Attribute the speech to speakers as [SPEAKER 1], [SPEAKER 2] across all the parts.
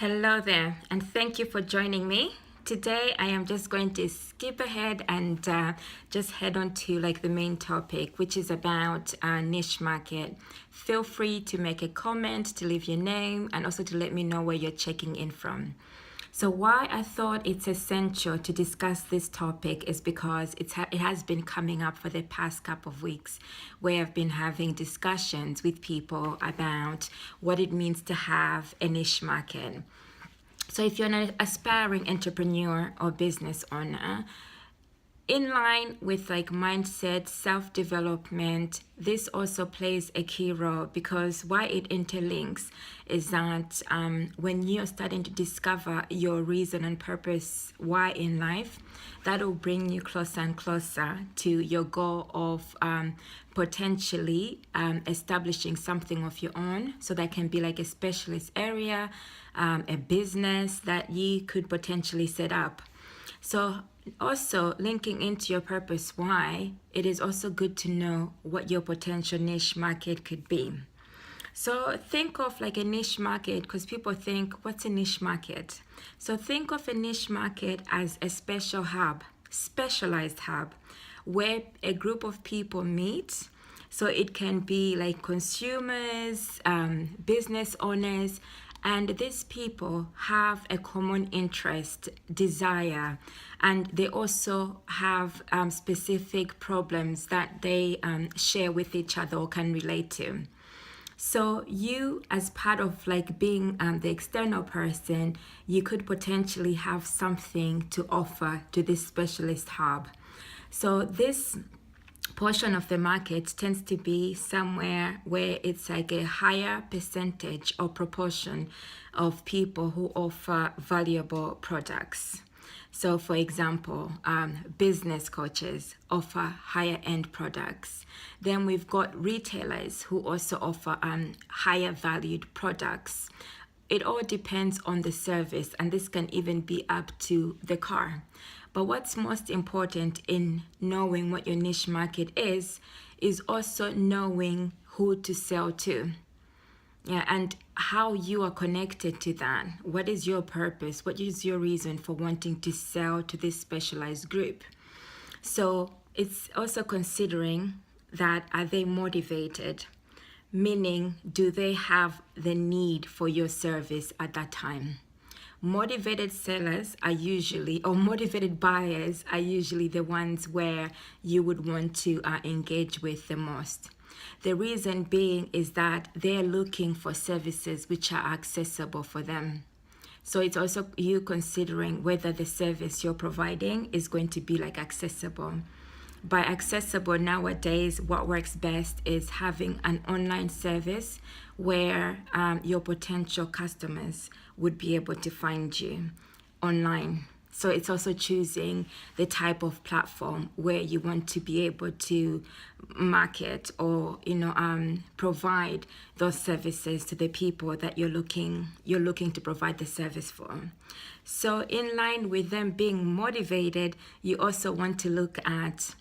[SPEAKER 1] Hello there, and thank you for joining me. Today, I am just going to skip ahead and just head on to the main topic, which is about niche market. Feel free to make a comment, to leave your name, and also to let me know where you're checking in from. So why I thought it's essential to discuss this topic is because it has been coming up for the past couple of weeks, where I've been having discussions with people about what it means to have a niche market. So if you're an aspiring entrepreneur or business owner, in line with mindset, self-development, this also plays a key role, because why it interlinks is that when you're starting to discover your reason and purpose why in life, that will bring you closer and closer to your goal of potentially establishing something of your own. So that can be like a specialist area, a business that you could potentially set up. So also linking into your purpose why, it is also good to know what your potential niche market could be. So think of like a niche market, because people think, what's a niche market? So think of a niche market as a specialized hub, where a group of people meet. So it can be like consumers, business owners, and these people have a common interest, desire, and they also have specific problems that they share with each other or can relate to. So you, as part of being the external person, you could potentially have something to offer to this specialist hub. So this portion of the market tends to be somewhere where it's like a higher percentage or proportion of people who offer valuable products. So for example, business coaches offer higher end products. Then we've got retailers who also offer higher valued products. It all depends on the service, and this can even be up to the car. But what's most important in knowing what your niche market is also knowing who to sell to. Yeah, and how you are connected to that. What is your purpose? What is your reason for wanting to sell to this specialized group? So it's also considering that, are they motivated? Meaning, do they have the need for your service at that time? Motivated sellers are usually, or motivated buyers are usually the ones where you would want to engage with the most. The reason being is that they're looking for services which are accessible for them. So it's also you considering whether the service you're providing is going to be accessible. By accessible nowadays, what works best is having an online service where your potential customers would be able to find you online. So it's also choosing the type of platform where you want to be able to market or provide those services to the people that you're looking to provide the service for. So in line with them being motivated, you also want to look at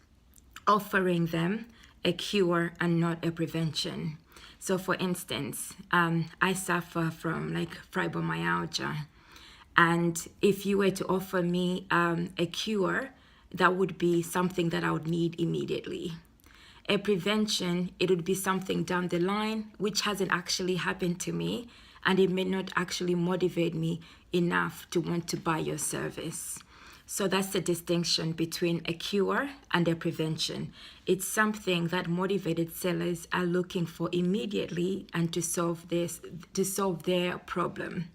[SPEAKER 1] offering them a cure and not a prevention. So for instance, I suffer from fibromyalgia. And if you were to offer me a cure, that would be something that I would need immediately. A prevention, it would be something down the line which hasn't actually happened to me, and it may not actually motivate me enough to want to buy your service. So that's the distinction between a cure and a prevention. It's something that motivated sellers are looking for immediately and to solve their problem.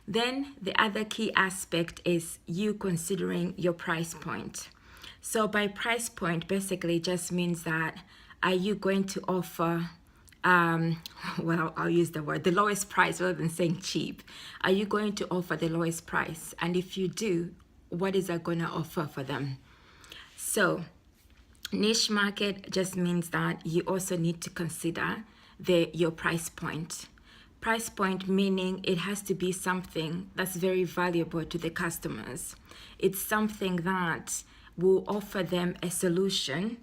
[SPEAKER 1] Then the other key aspect is you considering your price point. So by price point, basically just means that, are you going to offer I'll use the lowest price rather than saying cheap. Are you going to offer the lowest price? And if you do, what is that going to offer for them? So niche market just means that you also need to consider your price point. Price point meaning it has to be something that's very valuable to the customers. It's something that will offer them a solution,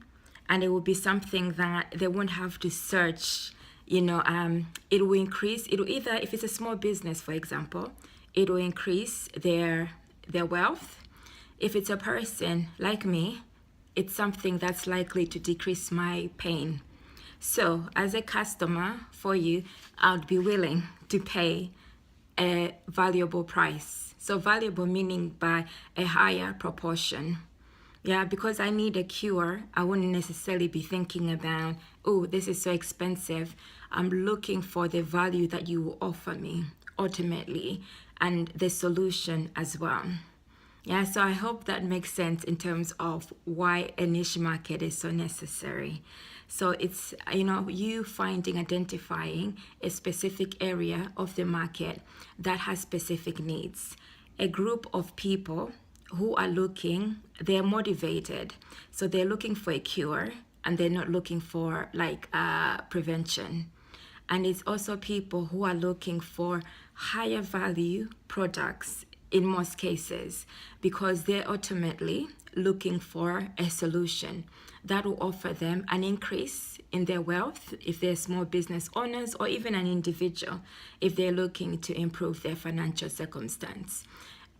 [SPEAKER 1] and it will be something that they won't have to search. It will increase. It will either, if it's a small business, for example, it will increase their wealth. If it's a person like me, it's something that's likely to decrease my pain. So as a customer for you, I'd be willing to pay a valuable price. So valuable meaning by a higher proportion. Yeah, because I need a cure, I wouldn't necessarily be thinking about, oh, this is so expensive. I'm looking for the value that you will offer me ultimately, and the solution as well. Yeah, so I hope that makes sense in terms of why a niche market is so necessary. So it's, you identifying a specific area of the market that has specific needs. A group of people who are they're motivated. So they're looking for a cure, and they're not looking for prevention. And it's also people who are looking for higher value products in most cases, because they're ultimately looking for a solution that will offer them an increase in their wealth if they're small business owners, or even an individual if they're looking to improve their financial circumstance.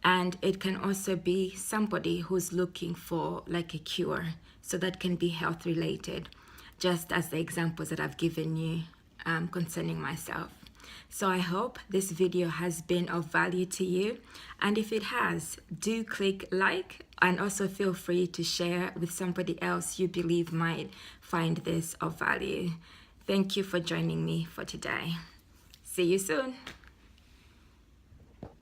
[SPEAKER 1] And it can also be somebody who's looking for a cure, so that can be health related, just as the examples that I've given you concerning myself. So I hope this video has been of value to you, and if it has, do click like, and also feel free to share with somebody else you believe might find this of value. Thank you for joining me for today. See you soon.